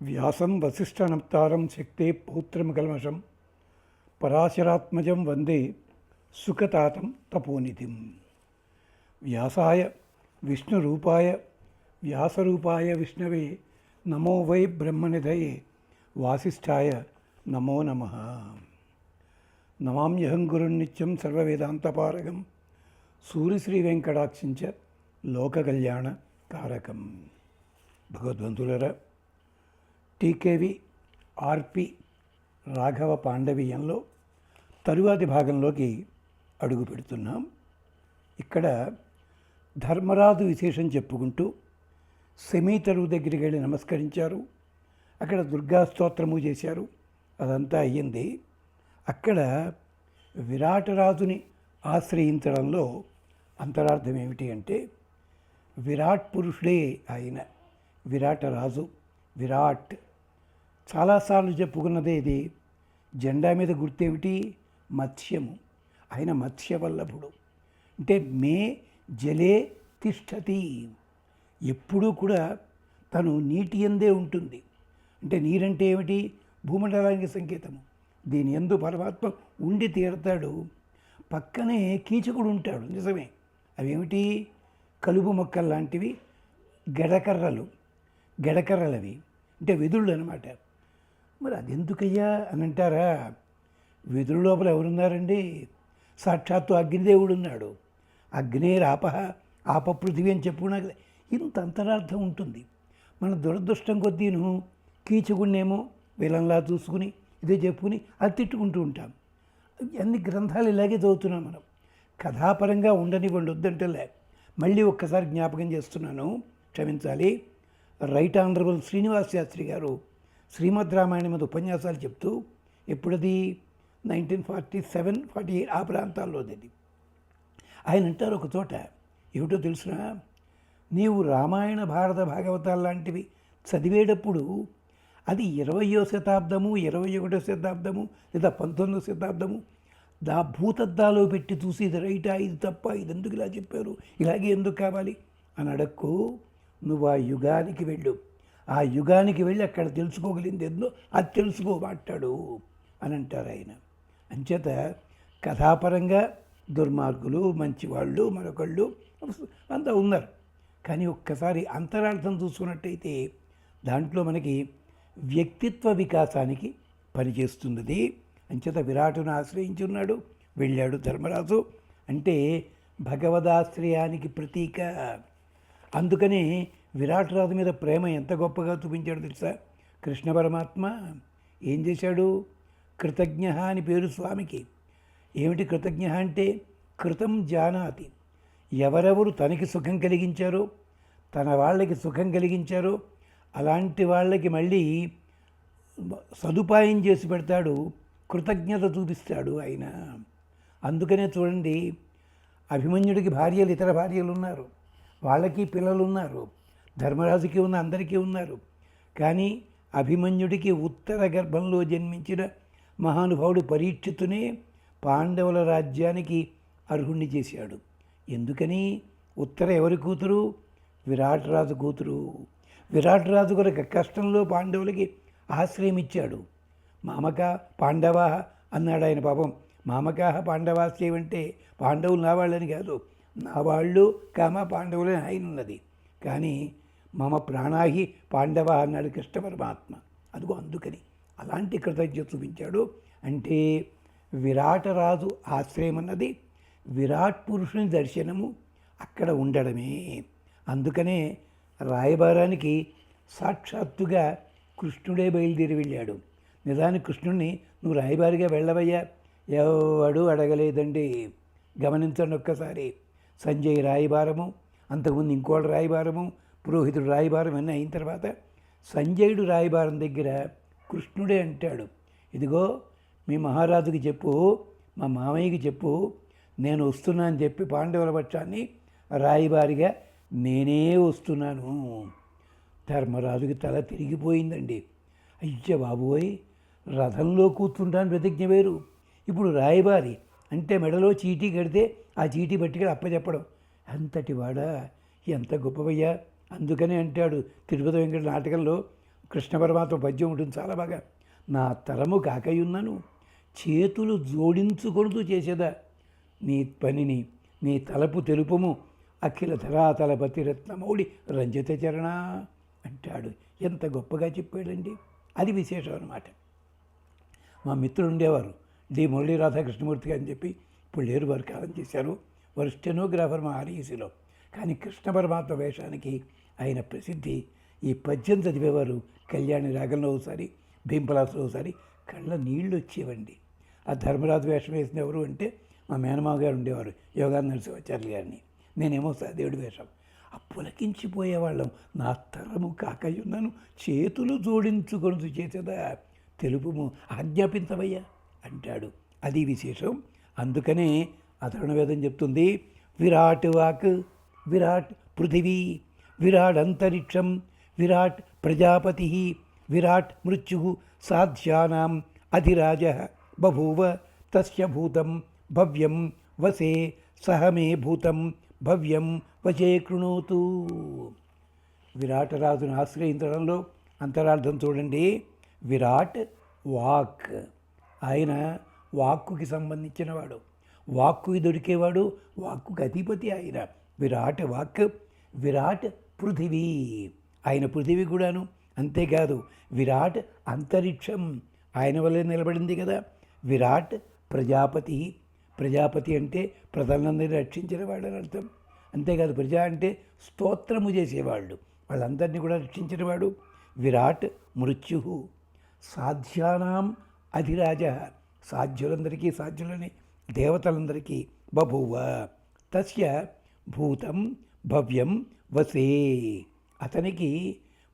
వ్యాసం వసిష్ఠనప్తారం శక్తే పౌత్రం కల్మషం పరాశరాత్మజం వందే సుఖతాతం తపోనిధిం. వ్యాసాయ విష్ణురూపాయ వ్యాసరూపాయ విష్ణవే నమో వై బ్రహ్మనిధయే వాసిష్ఠాయ నమో నమః. నమామ్యహం గురునిత్యం సర్వవేదాంతపారగం సూర్యశ్రీ వెంకటాక్షించ లోకకల్యాణ కారకం. భగవద్బంధులరా, టీకేవి ఆర్పి రాఘవ పాండవీయంలో తరువాతి భాగంలోకి అడుగు పెడుతున్నాం. ఇక్కడ ధర్మరాజు విశేషం చెప్పుకుంటూ శమీతరువు దగ్గరికి వెళ్ళి నమస్కరించారు. అక్కడ దుర్గా స్తోత్రము చేశారు. అదంతా అయ్యింది. అక్కడ విరాటరాజుని ఆశ్రయించడంలో అంతరార్థం ఏమిటి అంటే, విరాట్ పురుషుడే ఆయన విరాటరాజు. విరాట్ చాలాసార్లు చెప్పుకున్నదే ఇది. జెండా మీద గుర్తేమిటి? మత్స్యము. ఆయన మత్స్యవల్లభుడు. అంటే మే జలే తిష్టతి, ఎప్పుడూ కూడా తను నీటి యందే ఉంటుంది. అంటే నీరంటే ఏమిటి? భూమండలానికి సంకేతము. దీని యందు పరమాత్మ ఉండి తీరతాడు. పక్కనే కీచకుడు ఉంటాడు, నిజమే. అవేమిటి? కలుపు మొక్కలు లాంటివి, గెడకర్రలవి, అంటే వెదుళ్ళు అనమాట. మరి అదెందుకయ్యా అని అంటారా? వెదురు లోపల ఎవరున్నారండి? సాక్షాత్తు అగ్నిదేవుడు ఉన్నాడు. అగ్నేరాపహ ఆప పృథివీ అని చెప్పుకున్నా కదా. ఇంత అంతరార్థం ఉంటుంది. మన దురదృష్టం కొద్దీను కీచకుడినేమో విలన్లా చూసుకుని ఇదే చెప్పుకుని అది తిట్టుకుంటూ ఉంటాం. అన్ని గ్రంథాలు ఇలాగే చదువుతున్నాం మనం. కథాపరంగా ఉండనివ్వండి, వద్దంటలే. మళ్ళీ ఒక్కసారి జ్ఞాపకం చేస్తున్నాను, క్షమించాలి. రైట్ ఆనరబుల్ శ్రీనివాస్ శాస్త్రి గారు శ్రీమద్ రామాయణం మీద ఉపన్యాసాలు చెప్తూ, ఎప్పుడది 1947-48 ఆ ప్రాంతాల్లోది. ఆయన అంటారు ఒక చోట, ఏమిటో తెలుసునా, నీవు రామాయణ భారత భాగవతాలు లాంటివి చదివేటప్పుడు అది 20వ శతాబ్దము, 21వ శతాబ్దము లేదా 19వ శతాబ్దము దా భూతద్దాలో పెట్టి చూసి ఇది రైటా, ఇది తప్ప, ఇది ఎందుకు ఇలా చెప్పారు, ఇలాగే ఎందుకు కావాలి అని అడక్కు. నువ్వు ఆ యుగానికి వెళ్ళు. ఆ యుగానికి వెళ్ళి అక్కడ తెలుసుకోగలిగింది ఏందో అది తెలుసుకోమాటాడు అని అంటారు ఆయన. అంచేత కథాపరంగా దుర్మార్గులు, మంచివాళ్ళు, మరొకళ్ళు అంతా ఉన్నారు. కానీ ఒక్కసారి అంతరార్థం చూసుకున్నట్టయితే దాంట్లో మనకి వ్యక్తిత్వ వికాసానికి పనిచేస్తున్నది. అంచేత విరాటును ఆశ్రయించి ఉన్నాడు, వెళ్ళాడు ధర్మరాజు. అంటే భగవదాశ్రయానికి ప్రతీక. అందుకనే విరాటరాజు మీద ప్రేమ ఎంత గొప్పగా చూపించాడు తెలుసా? కృష్ణ పరమాత్మ ఏం చేశాడు? కృతజ్ఞ అని పేరు స్వామికి. ఏమిటి కృతజ్ఞ అంటే? కృతం జానాతి. ఎవరెవరు తనకి సుఖం కలిగించారో, తన వాళ్ళకి సుఖం కలిగించారో అలాంటి వాళ్ళకి మళ్ళీ సదుపాయం చేసి పెడతాడు, కృతజ్ఞత చూపిస్తాడు ఆయన. అందుకనే చూడండి, అభిమన్యుడికి భార్యలు, ఇతర భార్యలు ఉన్నారు, వాళ్ళకి పిల్లలు ఉన్నారు, ధర్మరాజుకి ఉన్న అందరికీ ఉన్నారు. కానీ అభిమన్యుడికి ఉత్తర గర్భంలో జన్మించిన మహానుభావుడు పరీక్షితునే పాండవుల రాజ్యానికి అర్హుణ్ణి చేశాడు. ఎందుకని? ఉత్తర ఎవరి కూతురు? విరాటరాజు కూతురు. విరాటరాజు కొరకు కష్టంలో పాండవులకి ఆశ్రయం ఇచ్చాడు. మామక పాండవా అన్నాడు ఆయన. పాపం మామకాహ పాండవాశ్రయమంటే పాండవులు నా వాళ్ళని కాదు, నా వాళ్ళు పాండవులని ఆయన ఉన్నది. కానీ మమ ప్రాణాహి పాండవ అన్నాడు కృష్ణ పరమాత్మ. అదిగో అందుకని అలాంటి కృతజ్ఞత చూపించాడు. అంటే విరాటరాజు ఆశ్రయం అన్నది విరాట్ పురుషుని దర్శనము, అక్కడ ఉండడమే. అందుకనే రాయబారానికి సాక్షాత్తుగా కృష్ణుడే బయలుదేరి వెళ్ళాడు. నిజానికి కృష్ణుడిని నువ్వు రాయబారిగా వెళ్ళవయ్యా ఎవడు అడగలేదండి. గమనించండి ఒక్కసారి. సంజయ్ రాయబారము, అంతకుముందు ఇంకోటి రాయబారము, పురోహితుడు రాయబారం అన్నీ అయిన తర్వాత సంజయుడు రాయబారం దగ్గర కృష్ణుడే అంటాడు, ఇదిగో మీ మహారాజుకి చెప్పు, మా మామయ్యకి చెప్పు, నేను వస్తున్నా అని చెప్పి పాండవుల పక్షాన్ని రాయబారిగా నేనే వస్తున్నాను. ధర్మరాజుకి తల తిరిగిపోయిందండి. అయ్య బాబోయ్, రథంలో కూర్చుంటాను ప్రతిజ్ఞ వేరు, ఇప్పుడు రాయబారి అంటే మెడలో చీటీ కడితే ఆ చీటీ పట్టుకొని అప్పచెప్పడం. అంతటి వాడా, ఎంత గొప్పవయ్యా. అందుకనే అంటాడు తిరుపతి వెంకట నాటకంలో, కృష్ణ పరమాత్మ పద్యం ఉంటుంది చాలా బాగా. నా తరము కాకయున్నను చేతులు జోడించుకొనుతూ చేసేదా నీ పనిని, నీ తలపు తెలుపుము అఖిల ధరాతలపతి రత్నమౌళి రంజిత చరణ అంటాడు. ఎంత గొప్పగా చెప్పాడండి. అది విశేషం అన్నమాట. మా మిత్రుడు ఉండేవారు డి మురళీ రాధాకృష్ణమూర్తి గారు అని చెప్పి, ఇప్పుడు లేరు, వారు కాలం చేశారు. వారు స్టెనోగ్రాఫర్ మా ఆర్ఈసీలో. కానీ కృష్ణ పరమాత్మ వేషానికి ఆయన ప్రసిద్ధి. ఈ పద్యం చదివేవారు కళ్యాణి రాగంలో ఒకసారి, భీంపలాస్లో ఒకసారి కళ్ళ నీళ్ళు వచ్చేవండి. ఆ ధర్మరాజు వేషం వేసిన ఎవరు అంటే మా మేనమావ గారు ఉండేవారు, యోగా నరసింహాచార్య గారిని. నేనేమో సహదేవుడి వేషం. పులకించిపోయేవాళ్ళం. నా తరము కాకయున్నను చేతులు జోడించుకొని చేసేదా తెలుపుము ఆజ్ఞాపించవయ్యా అంటాడు. అది విశేషం. అందుకనే అధర్వణవేదం చెప్తుంది, విరాట్ వాక్, విరాట్ పృథివీ, విరాట్ అంతరిక్షం, విరాట్ ప్రజాపతి, విరాట్ మృత్యు సాధ్యానాం అధిరాజ బభూవ తస్య భూతం భవ్యం వసే సహ మే భూతం భవ్యం వచే కృణోతు. విరాటరాజును ఆశ్రయించడంలో అంతరార్థం చూడండి. విరాట్ వాక్, ఆయన వాక్కుకి సంబంధించినవాడు, వాక్కుకి దొరికేవాడు, వాక్కుకి అధిపతి ఆయన. విరాట్ వాక్, విరాట్ పృథివీ, ఆయన పృథివీ కూడాను. అంతేకాదు విరాట్ అంతరిక్షం, ఆయన వల్లే నిలబడింది కదా. విరాట్ ప్రజాపతి, ప్రజాపతి అంటే ప్రజలందరినీ రక్షించిన వాడు అని అర్థం. అంతేకాదు ప్రజా అంటే స్తోత్రము చేసేవాళ్ళు, వాళ్ళందరినీ కూడా రక్షించినవాడు. విరాట్ మృత్యు సాధ్యానాం అధిరాజ, సాధ్యులందరికీ సాధ్యులని దేవతలందరికీ బభూవ తస్య భూతం భవ్యం వసే, అతనికి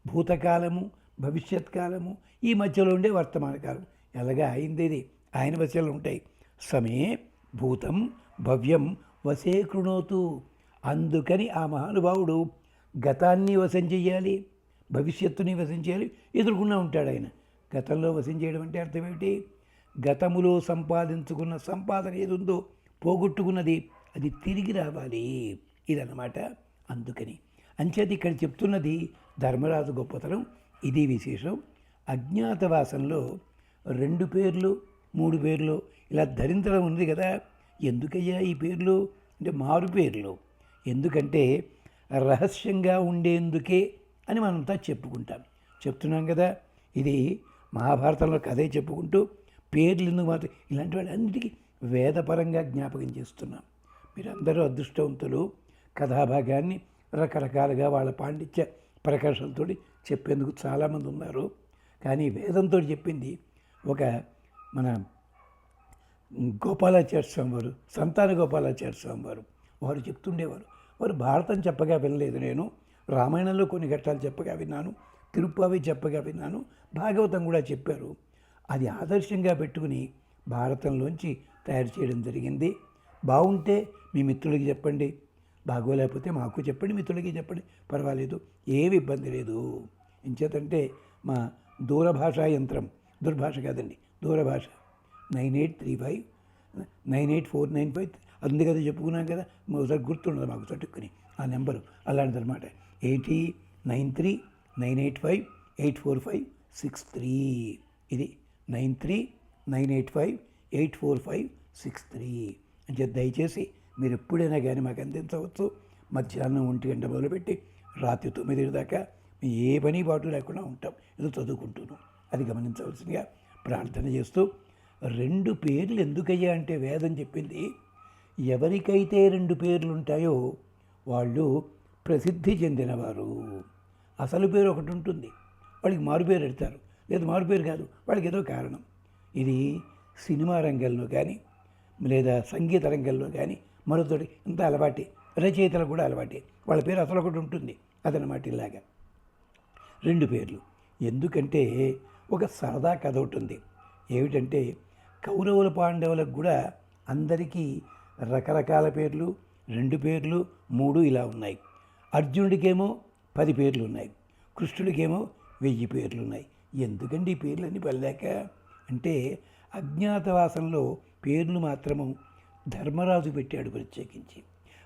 భూతకాలము భవిష్యత్కాలము ఈ మధ్యలో ఉండే వర్తమాన కాలం ఎలాగా అయిందేది ఆయన వశంలో ఉంటాయి. సమే భూతం భవ్యం వసే కృణోతు, అందుకని ఆ మహానుభావుడు గతాన్ని వశం చెయ్యాలి, భవిష్యత్తుని వశం చేయాలి, ఎదుర్కొన్నా ఉంటాడు ఆయన. గతంలో వశం చేయడం అంటే అర్థం ఏమిటి? గతములో సంపాదించుకున్న సంపాదన ఏది ఉందో పోగొట్టుకున్నది అది తిరిగి రావాలి, ఇదన్నమాట. అందుకని అంచేది ఇక్కడ చెప్తున్నది ధర్మరాజు గొప్పతనం, ఇది విశేషం. అజ్ఞాతవాసంలో 2 పేర్లు 3 పేర్లు ఇలా ధరించడం ఉంది కదా. ఎందుకయ్యా ఈ పేర్లు అంటే మారు పేర్లు, ఎందుకంటే రహస్యంగా ఉండేందుకే అని మనంతా చెప్తున్నాం కదా. ఇది మహాభారతంలో కథే చెప్పుకుంటూ పేర్లు ఎందుకు మాత్రం ఇలాంటి వాళ్ళన్నిటికీ వేదపరంగా జ్ఞాపకం చేస్తున్నాం. మీరందరూ అదృష్టవంతులు. కథాభాగాన్ని రకరకాలుగా వాళ్ళ పాండిత్య ప్రకాశంతో చెప్పేందుకు చాలామంది ఉన్నారు. కానీ వేదంతో చెప్పింది ఒక మన గోపాలాచార్య స్వామి వారు, సంతాన గోపాలాచార్య స్వామి వారు, వారు చెప్తుండేవారు. వారు భారతం చెప్పగా వినలేదు నేను, రామాయణంలో కొన్ని ఘట్టాలు చెప్పగా విన్నాను, తిరుప్పావి చెప్పగా విన్నాను, భాగవతం కూడా చెప్పారు. అది ఆదర్శంగా పెట్టుకుని భారతంలోంచి తయారు చేయడం జరిగింది. బాగుంటే మీ మిత్రులకి చెప్పండి, బాగోలేకపోతే మాకు చెప్పండి, మిత్రులకి చెప్పండి, పర్వాలేదు, ఏమి ఇబ్బంది లేదు. ఎంచేతంటే మా దూరభాషా యంత్రం, దుర్భాష కాదండి, దూరభాష 9835989495 అందు కదా చెప్పుకున్నాం కదా, ఒకసారి గుర్తుండదు మాకు చటుక్కుని ఆ నెంబరు అలాంటిదన్నమాట. 809398584563, ఇది 9398584563. అంటే దయచేసి మీరు ఎప్పుడైనా కానీ మాకు అందించవచ్చు. మధ్యాహ్నం 1 గంట మొదలుపెట్టి రాత్రి 9 దాకా మీ ఏ పని పాటు లేకుండా ఉంటాం, ఏదో చదువుకుంటున్నాం. అది గమనించవలసిందిగా ప్రార్థన చేస్తూ, 2 పేర్లు ఎందుకయ్యా అంటే వేదం చెప్పింది, ఎవరికైతే 2 పేర్లు ఉంటాయో వాళ్ళు ప్రసిద్ధి చెందినవారు. అసలు పేరు ఒకటి ఉంటుంది, వాళ్ళకి మారుపేరు పెడతారు, లేదు మారుపేరు కాదు, వాళ్ళకి ఏదో కారణం. ఇది సినిమా రంగంలో కానీ లేదా సంగీత రంగంలో కానీ మరొకటి ఇంత అలవాటే, రచయితలకు కూడా అలవాటే, వాళ్ళ పేరు అసలు ఒకటి ఉంటుంది. అదనమాట ఇలాగా 2 పేర్లు. ఎందుకంటే ఒక సరదా కథ ఒకటి ఉంది. ఏమిటంటే కౌరవుల పాండవులకు కూడా అందరికీ రకరకాల పేర్లు, 2 పేర్లు 3 ఇలా ఉన్నాయి. అర్జునుడికేమో 10 పేర్లు ఉన్నాయి, కృష్ణుడికేమో 1000 పేర్లు ఉన్నాయి. ఎందుకండి ఈ పేర్లన్నీ పల్లాక అంటే అజ్ఞాతవాసంలో పేర్లు మాత్రము ధర్మరాజు పెట్టాడు ప్రత్యేకించి.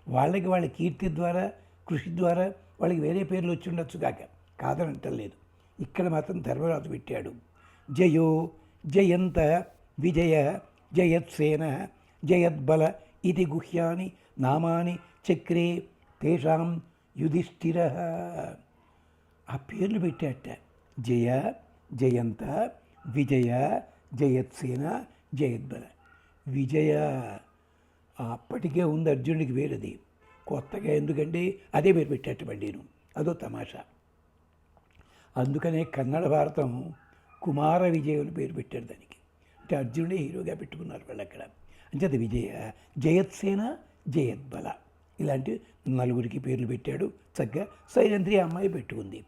వాళ్ళకి వాళ్ళ కీర్తి ద్వారా కృషి ద్వారా వాళ్ళకి వేరే పేర్లు వచ్చి ఉండొచ్చు కాక, కాదని అంటలేదు. ఇక్కడ మాత్రం ధర్మరాజు పెట్టాడు. జయో జయంత విజయ జయత్సేన జయద్బల ఇది గుహ్యాని నామాని చక్రే తేషాం యుధిష్ఠిర. ఆ పేర్లు పెట్టాట. జయ జయంత విజయ జయత్సేన జయద్బల. విజయ అప్పటికే ఉంది, అర్జునుడికి వేరది, కొత్తగా ఎందుకంటే అదే పేరు పెట్టేట మళ్ళీను. అదో తమాషా. అందుకనే కన్నడ భారతం కుమార విజయుని పేరు పెట్టారు దానికి. అంటే అర్జునుడే హీరోగా పెట్టుకున్నారు వాళ్ళు అక్కడ. అంచేత విజయ జయత్సేన జయద్బల ఇలాంటి నలుగురికి పేర్లు పెట్టాడు. చక్కగా సైరంధ్రి అమ్మాయి పెట్టుకుంది.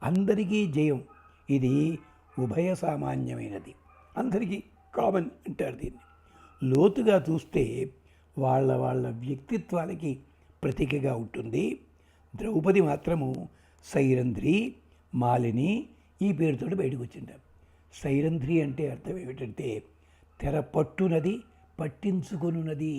అందరికీ జయం. ఇది ఉభయ సామాన్యమైనది, అందరికీ కామన్ అంటారు దీన్ని. లోతుగా చూస్తే వాళ్ళ వాళ్ళ వ్యక్తిత్వాలకి ప్రతీకగా ఉంటుంది. ద్రౌపది మాత్రము సైరంధ్రి మాలిని ఈ పేరుతో బయటకు వచ్చింటాం. సైరంధ్రి అంటే అర్థం ఏమిటంటే తెర పట్టునది పట్టించుకొనున్నది.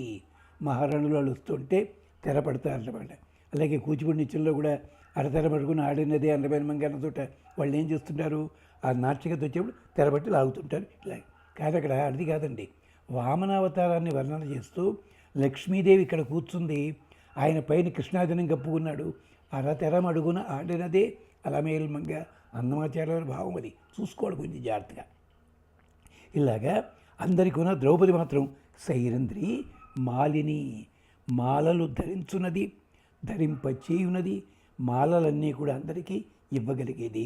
మహారాణులు వాళ్ళు వస్తుంటే తెర పడతారు అన్నమాట. అలాగే కూచిపూడి నిత్యంలో కూడా అరతెర పట్టుకుని ఆడినదే అందమైన మంగళ తోట వాళ్ళు ఏం చేస్తుంటారు, ఆ నాట్యకత వచ్చేప్పుడు తెరబట్టి లాగుతుంటారు ఇలా. కానీ అక్కడ అది కాదండి, వామనావతారాన్ని వర్ణన చేస్తూ లక్ష్మీదేవి ఇక్కడ కూర్చుంది, ఆయన పైన కృష్ణాజనం కప్పుకున్నాడు, అరతెర అడుగున ఆడినదే అలమేల్మంగ అన్నమాచార్య భావం. అది చూసుకోవడం కొంచెం జాగ్రత్తగా. ఇలాగా అందరికీ ఉన్న ద్రౌపది మాత్రం సైరంధ్రి మాలిని, మాలలు ధరించున్నది, ధరింపచేయున్నది, మాలలన్నీ కూడా అందరికీ ఇవ్వగలిగేది.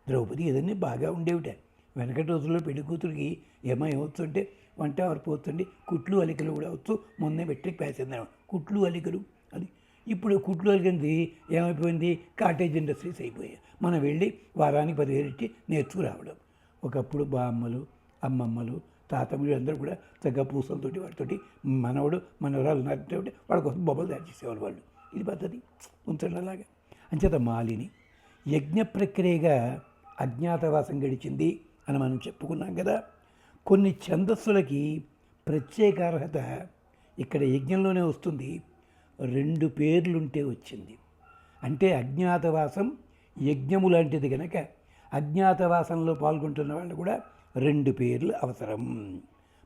ద్రౌపది ఏదన్నీ బాగా ఉండేవిట. వెనకటి రోజుల్లో పెళ్లి కూతురికి ఏమవుతుంటే వంట వరపోతుండే కుట్లు అలికలు కూడా వచ్చు. మొన్నే మెట్రిక్ పాస్ అయిందాం కుట్లు అలికలు అది. ఇప్పుడు కుట్లు అలికింది ఏమైపోయింది, కాటేజ్ ఇండస్ట్రీస్ అయిపోయాయి. మనం వెళ్ళి వారానికి 10,000 ఇచ్చి నేర్చుకురావడం. ఒకప్పుడు బామ్మలు అమ్మమ్మలు తాతమ్మలు అందరూ కూడా చక్కగా పూసలతోటి వాటితోటి మనవడు మనవరాలు ఉన్నారంటే వాళ్ళ కోసం బొమ్మలు తయారు చేసేవాళ్ళు వాళ్ళు. ఇది పద్ధతి ఉంచండి అలాగా. అంచేత మాలిని యజ్ఞ ప్రక్రియగా అజ్ఞాతవాసం గడిచింది అని మనం చెప్పుకున్నాం కదా. కొన్ని ఛందస్సులకి ప్రత్యేక అర్హత ఇక్కడ యజ్ఞంలోనే వస్తుంది. 2 పేర్లుంటే వచ్చింది. అంటే అజ్ఞాతవాసం యజ్ఞము లాంటిది కనుక అజ్ఞాతవాసంలో పాల్గొంటున్న వాళ్ళు కూడా 2 పేర్లు అవసరం.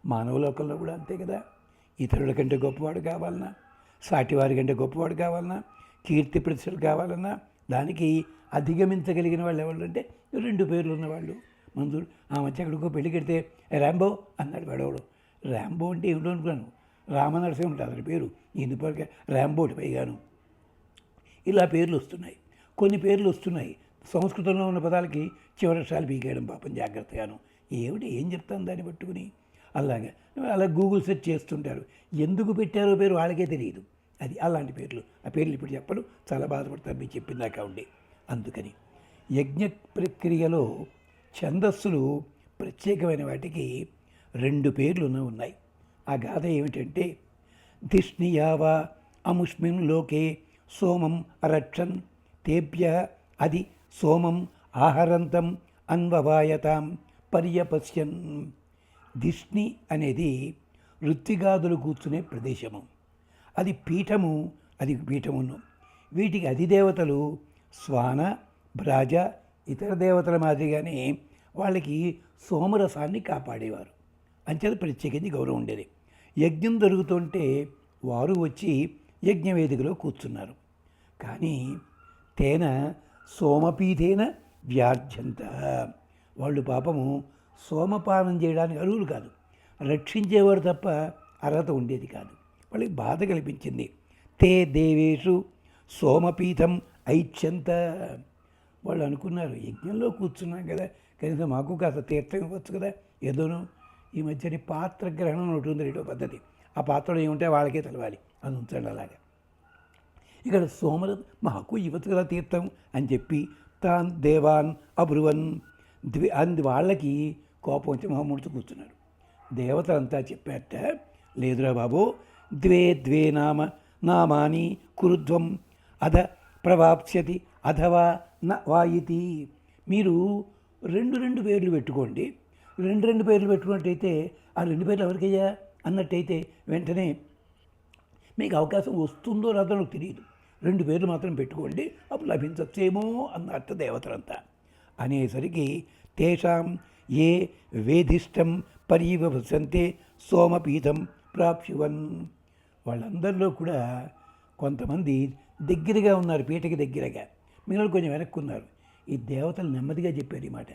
మానవలోకంలో కూడా అంతే కదా. ఇతరుల కంటే గొప్పవాడు కావాలన్నా, సాటివారి కంటే గొప్పవాడు కావాలన్నా, కీర్తి ప్రతిష్టలు కావాలన్నా దానికి అధిగమించగలిగిన వాళ్ళు ఎవరంటే 2 పేర్లు ఉన్నవాళ్ళు. మందుడు ఆ మధ్య ఎక్కడికో పెళ్లి కడితే ర్యాంబో అన్నాడు వాడవాడు. ర్యాంబో అంటే ఏమిటో అనుకున్నాను. రామనరసింహ ఉంటుంది అతని పేరు, ఇందుపరక ర్యాంబోటి పైగాను. ఇలా పేర్లు వస్తున్నాయి. కొన్ని పేర్లు వస్తున్నాయి సంస్కృతంలో ఉన్న పదాలకి చివరక్షరాలు పీకేయడం పాపం జాగ్రత్తగాను. ఏమిటి ఏం చెప్తాను దాన్ని పట్టుకుని అలాగే అలా గూగుల్ సెర్చ్ చేస్తుంటారు. ఎందుకు పెట్టారో పేరు వాళ్ళకే తెలియదు. అది అలాంటి పేర్లు. ఆ పేర్లు ఇప్పుడు చెప్పడం చాలా బాధపడతారు మీకు చెప్పిందాకా ఉండి. అందుకని యజ్ఞ ప్రక్రియలో ఛందస్సులు ప్రత్యేకమైన వాటికి 2 పేర్లు ఉన్నాయి. ఆ గాథ ఏమిటంటే ధిష్ణియావ అముష్మిన్ లోకే సోమం అరక్షన్ తేభ్య అది సోమం ఆహరంతం అన్వవాయతాం పర్యపశ్యన్. ధిష్ణి అనేది ఋత్విగాదులు కూర్చునే ప్రదేశము. అది పీఠము, అది పీఠమును. వీటికి అధిదేవతలు శ్వాన భ్రాజ ఇతర దేవతల మాదిరిగానే వాళ్ళకి సోమరసాన్ని కాపాడేవారు. అంచేత ప్రత్యేకించి గౌరవం ఉండేది. యజ్ఞం జరుగుతుంటే వారు వచ్చి యజ్ఞవేదికలో కూర్చున్నారు. కానీ తేన సోమపీఠేన వ్యార్జంత. వాళ్ళు పాపము సోమపానం చేయడానికి అర్హులు కాదు, రక్షించేవారు తప్ప అర్హత ఉండేది కాదు. వాళ్ళకి బాధ కల్పించింది. తే దేవేషు సోమపీఠం ఐచ్యంత. వాళ్ళు అనుకున్నారు యజ్ఞంలో కూర్చున్నాం కదా, కనీసం మాకు కాస్త తీర్థం ఇవ్వచ్చు కదా ఏదోనో. ఈ మధ్యని పాత్ర గ్రహణం ఒకటి ఉంది, రెండో పద్ధతి. ఆ పాత్రలో ఏముంటే వాళ్ళకే తెలవాలి, అది ఉంచండి అలాగా. ఇక్కడ సోమర మాకు ఇవ్వచ్చు కదా తీర్థం అని చెప్పి తాన్ దేవాన్ అబ్రువన్ వాళ్ళకి కోపం వచ్చి మొహముడుతూ కూర్చున్నారు. దేవతలంతా చెప్పారట, లేదురా బాబు, ద్వే నామాని కురుధ్వం అధ ప్రవాప్స్యతి అథవా న వాయితి. మీరు 2 పేర్లు పెట్టుకోండి. 2 పేర్లు పెట్టుకున్నట్టయితే ఆ 2 పేర్లు ఎవరికయ్యా అన్నట్టయితే వెంటనే మీకు అవకాశం వస్తుందో రాదో నాకు తెలియదు. 2 పేర్లు మాత్రం పెట్టుకోండి, అప్పుడు లభించచ్చేమో అన్నట్టు దేవతలంతా. అనేసరికి తేషాం ఏ వేధిష్టం పర్యవసంతే సోమపీఠం ప్రాప్యువన్. వాళ్ళందరిలో కూడా కొంతమంది దగ్గరగా ఉన్నారు, పీటకి దగ్గరగా, మిగిలిన కొంచెం వెనక్కున్నారు. ఈ దేవతలు నెమ్మదిగా చెప్పారు ఈ మాట.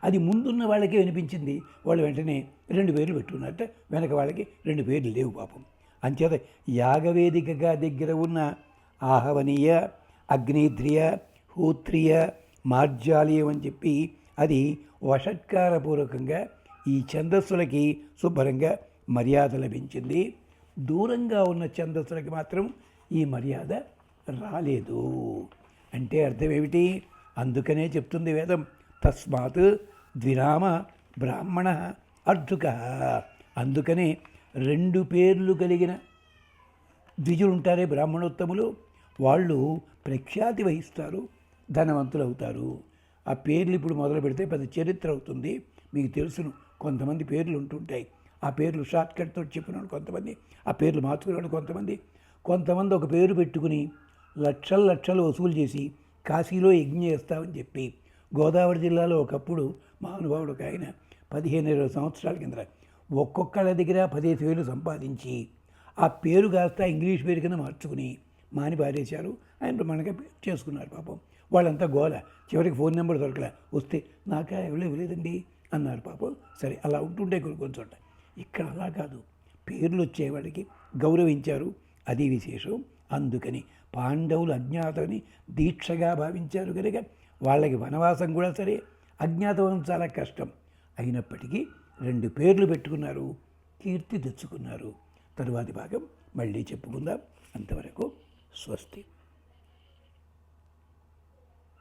అది ముందున్న వాళ్ళకే వినిపించింది. వాళ్ళు వెంటనే 2 పేర్లు పెట్టుకున్నారట, వెనక వాళ్ళకి 2 పేర్లు లేవు పాపం. అంచేత యాగవేదికగా దగ్గర ఉన్న ఆహవనీయ, అగ్నిద్రియ, హోత్రియ, మార్జాలీయం అని చెప్పి అది వషట్కారపూర్వకంగా ఈ ఛందస్సులకి శుభ్రంగా మర్యాద లభించింది. దూరంగా ఉన్న ఛందస్సులకి మాత్రం ఈ మర్యాద రాలేదు. అంటే అర్థం ఏమిటి? అందుకనే చెప్తుంది వేదం, తస్మాత్ ద్వినామ బ్రాహ్మణ అర్ధుక. అందుకనే 2 పేర్లు కలిగిన ద్విజులు ఉంటారే బ్రాహ్మణోత్తములు, వాళ్ళు ప్రఖ్యాతి వహిస్తారు, ధనవంతులు అవుతారు. ఆ పేర్లు ఇప్పుడు మొదలు పెడితే పెద్ద చరిత్ర అవుతుంది. మీకు తెలుసును, కొంతమంది పేర్లు ఉంటుంటాయి. ఆ పేర్లు షార్ట్కట్తో చెప్పినాడు కొంతమంది, ఆ పేర్లు మార్చుకున్నాడు కొంతమంది ఒక పేరు పెట్టుకుని లక్షలు వసూలు చేసి కాశీలో యజ్ఞం చేస్తామని చెప్పి, గోదావరి జిల్లాలో ఒకప్పుడు మహానుభావుడు ఒక ఆయన 15-20 సంవత్సరాల కింద ఒక్కొక్కళ్ళ దగ్గర 15,000 సంపాదించి ఆ పేరు కాస్త ఇంగ్లీష్ పేరు కింద మార్చుకుని మాని పారేశారు. ఆయన బ్రహ్మాండంగా చేసుకున్నారు పాపం. వాళ్ళంతా గోల, చివరికి ఫోన్ నెంబర్ దొరకలే, వస్తే నాకా ఎవరో ఇవ్వలేదండి అన్నారు పాపం. సరే, అలా ఉంటుండే కొన్ని చోట. ఇక్కడ అలా కాదు, పేర్లు వచ్చేవాడికి గౌరవించారు, అది విశేషం. అందుకని పాండవులు అజ్ఞాతని దీక్షగా భావించారు కనుక వాళ్ళకి వనవాసం కూడా సరే, అజ్ఞాతవాసం చాలా కష్టం అయినప్పటికీ 2 పేర్లు పెట్టుకున్నారు, కీర్తి తెచ్చుకున్నారు. తరువాతి భాగం మళ్ళీ చెప్పుకుందాం. అంతవరకు స్వస్తి.